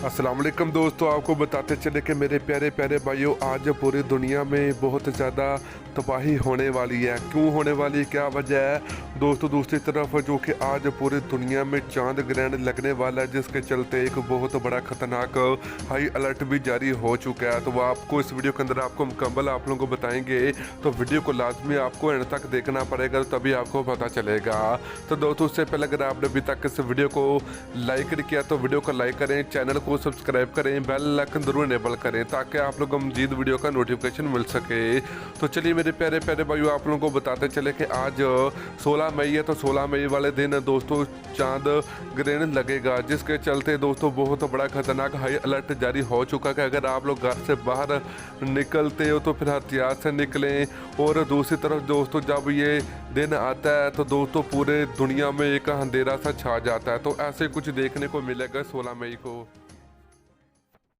अस्सलाम वालेकुम दोस्तों, आपको बताते चले कि मेरे प्यारे प्यारे भाइयों, आज पूरी दुनिया में बहुत ज़्यादा तबाही होने वाली है। क्यों होने वाली, क्या वजह है दोस्तों? दूसरी तरफ जो कि आज पूरी दुनिया में चांद ग्रहण लगने वाला है, जिसके चलते एक बहुत बड़ा ख़तरनाक हाई अलर्ट भी जारी हो चुका है। तो वो आपको इस वीडियो के अंदर आपको मुकम्मल आप लोगों को बताएंगे, तो वीडियो को लाजमी आपको एंड तक देखना पड़ेगा, तभी आपको पता चलेगा। तो दोस्तों, उससे पहले अगर आपने अभी तक इस वीडियो को लाइक नहीं किया तो वीडियो को लाइक करें, चैनल को सब्सक्राइब करें, बेल आइकन जरूर इनेबल करें ताकि आप लोगों को मजीद वीडियो का नोटिफिकेशन मिल सके। तो चलिए मेरे प्यारे प्यारे भाइयों, आप लोगों को बताते चले कि आज 16 मई है। तो 16 मई वाले दिन दोस्तों चांद ग्रहण लगेगा, जिसके चलते दोस्तों बहुत बड़ा खतरनाक हाई अलर्ट जारी हो चुका है। अगर आप लोग घर से बाहर निकलते हो तो फिर एहतियात से निकलें। और दूसरी तरफ दोस्तों, जब ये दिन आता है तो दोस्तों पूरे दुनिया में एक अंधेरा सा छा जाता है। तो ऐसे कुछ देखने को मिलेगा 16 मई को।